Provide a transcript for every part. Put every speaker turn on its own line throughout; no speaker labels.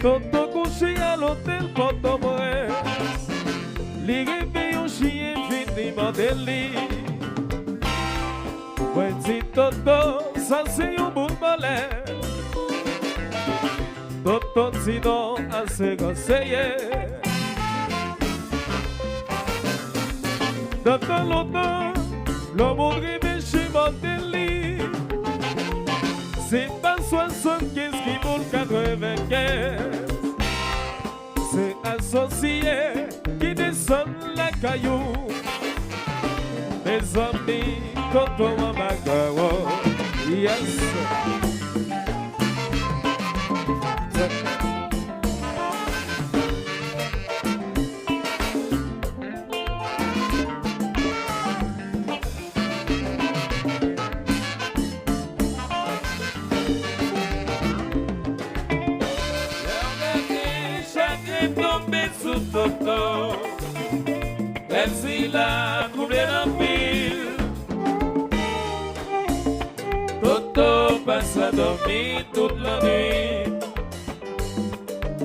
Toto couché à l'hôtel Port-au-Prince. Li rêve un chien finiment délit. Ouais, dit Toto, ça c'est un bon balai. Toto dit non à ses conseillers. Dans longtemps, l'homme arrive chez Montelli. C'est pas 75 qui vaut 95. C'est associé qui descend la caillou. Mes amis, quand on va m'agarrer, yes. Toto, même s'il a troublé l'empire, Toto passe à dormir toute la nuit.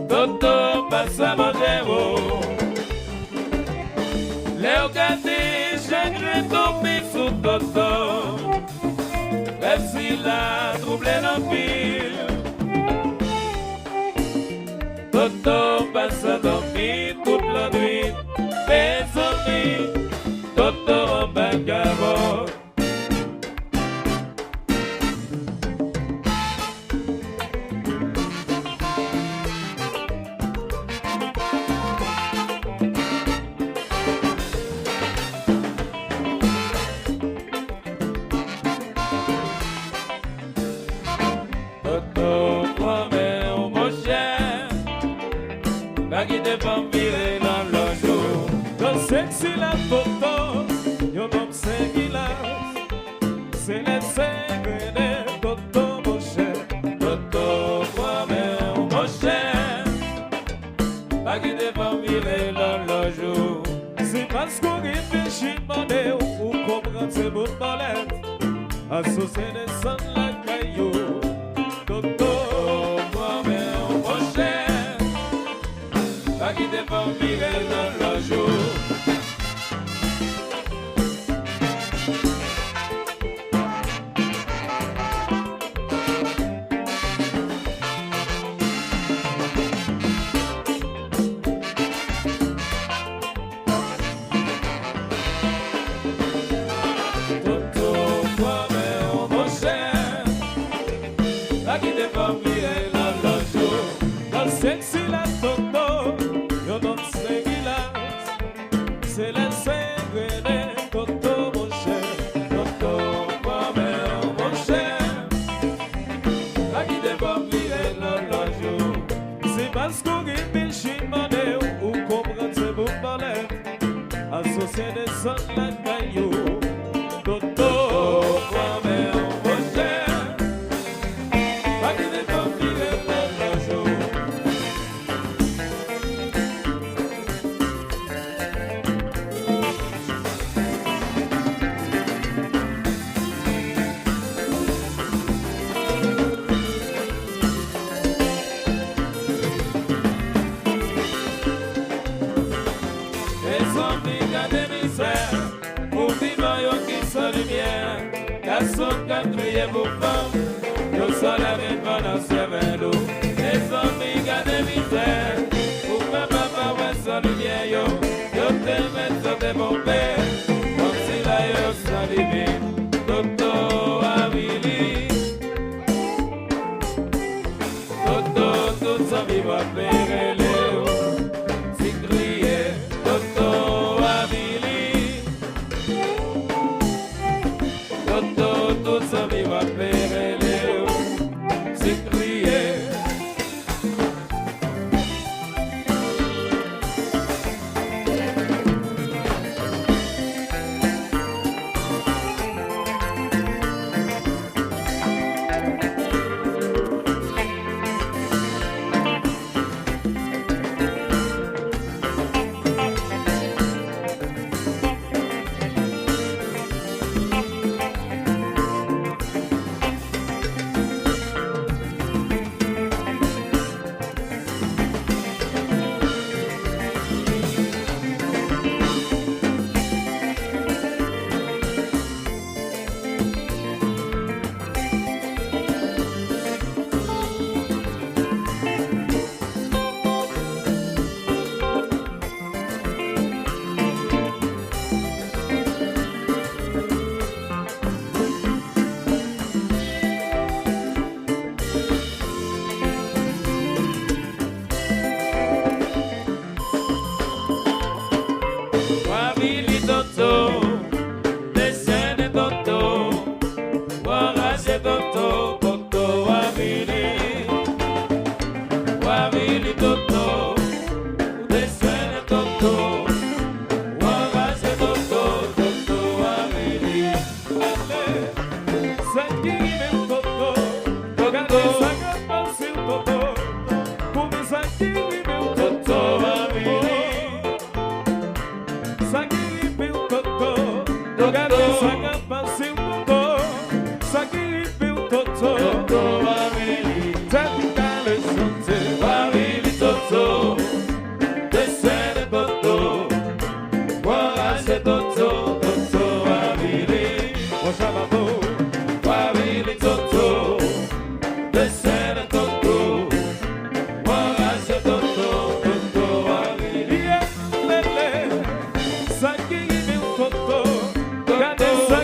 Toto passe à manger haut. Les regardez, chagrin tombé sous Toto, même s'il a troublé l'empire. Toto passe à dormir toute la nuit. Mes amis, Toto en bagarre. Toto promet au mon cher, pas qui dépend virer dans le jour. Dans sexy la Toto, yon homme singulier. C'est les cinglés, Toto mon cher. Toto promet au mon cher, pas qui dépend virer dans le jour. C'est parce qu'on réfléchit demandé ou comprendre ces bouts de balette. Associé des sons la caillou. Toto promet au mon cher, pas qui dépend virer dans le jour. Toto promet au mon cher, pas qui dépend virer dans le jour. Dans sexy la Toto, yon homme singulier. C'est les cinglés, Toto mon cher. Toto promet au mon cher, pas qui dépend virer dans le jour. C'est parce qu'on réfléchit demandé ou comprendre ces bouts de balette. Associé des sons la caillou. Toto promet au mon cher, pas qui dépend virer dans le jour. Les hommes gardent misère, pour vivre yon qui sont lumière. Garçon qui crié pour femme, yon sont la même pendant ce l'eau. Les hommes gardent misère, pour papa ouais sans lumière yo. Yo te mettent sur des bons pères, comme si la yo sans limite. Toto Avili, Toto tout sa vie va faire léo. Si crier, Toto Avili, Toto tout sa vie va faire léo. Gade sa ka pase mouto, sa ki rive ou toto.
Toto wawili,
Tèt ka le chante,
wawili toto, desene toto, wawase toto, toto wawili,
Oshababo,
wawili toto, desene toto, wawase toto, toto wawili.
Lele, sa ki rive ou toto. Gade sa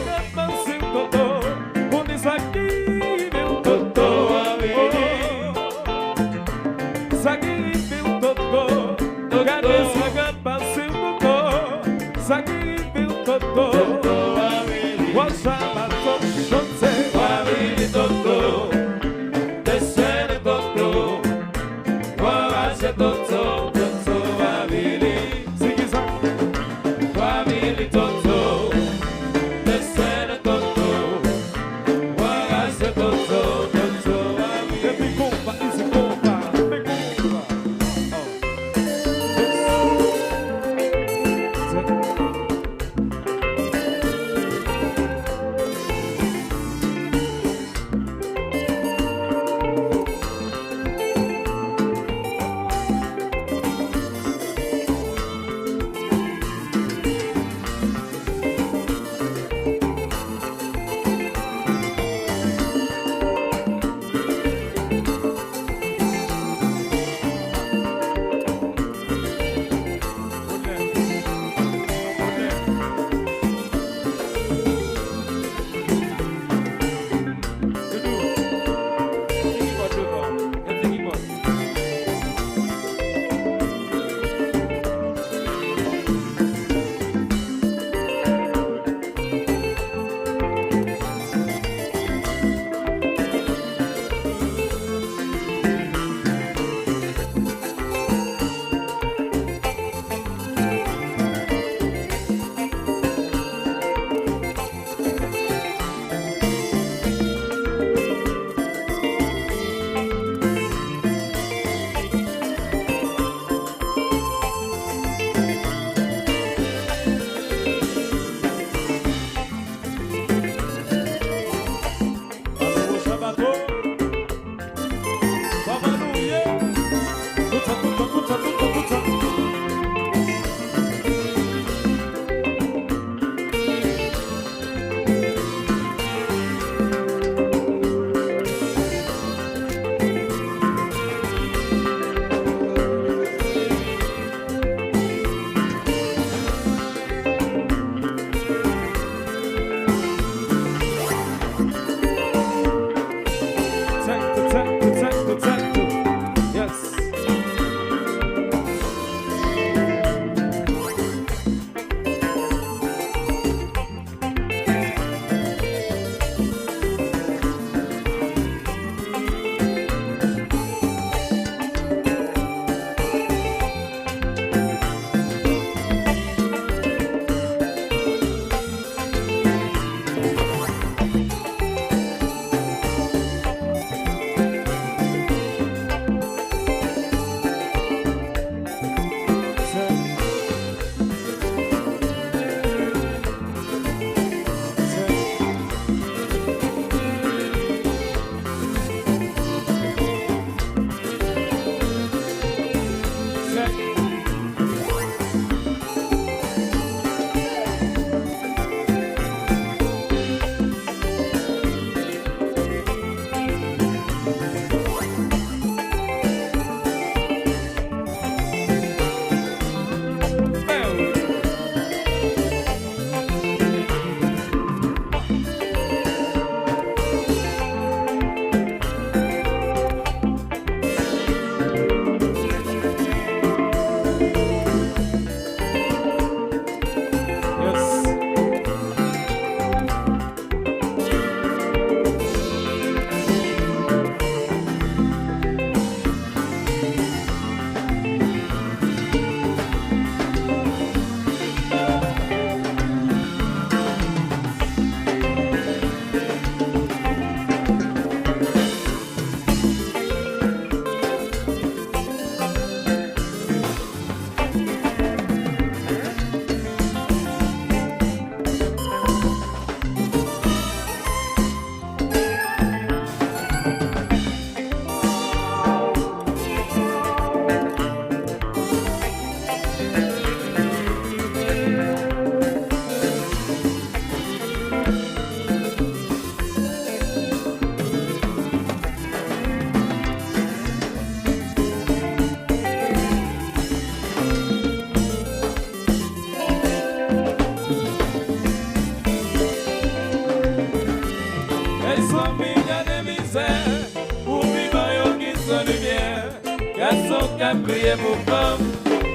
prié pour femme,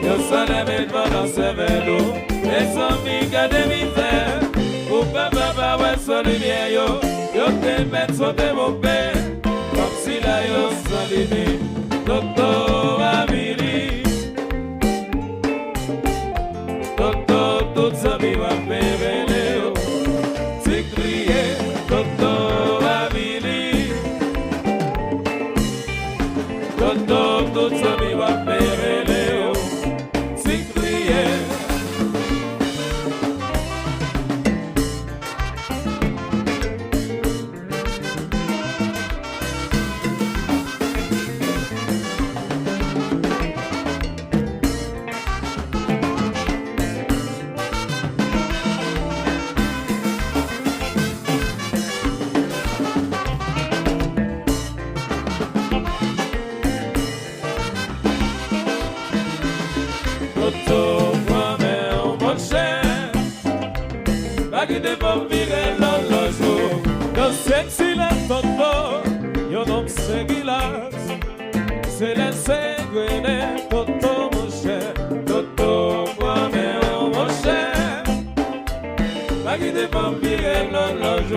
yo s'en aimé devant dans ses vélos. Les amis gardent misère, ou papa ouais son lumière yo te met sauter mon père, comme si là yo sans limite. Toto Avili, Toto tout sa vie va péréler, c'est crié Toto Avili, Toto tout sa vie va péréler, c'est crié. Toto, moi-même, mon cher, pas qui te va virer l'horloge. Dans cette silence, Toto, yo non se guilasse. C'est la ségrène, Toto, mon cher. Toto, moi-même, mon cher, pas qui te va virer l'horloge.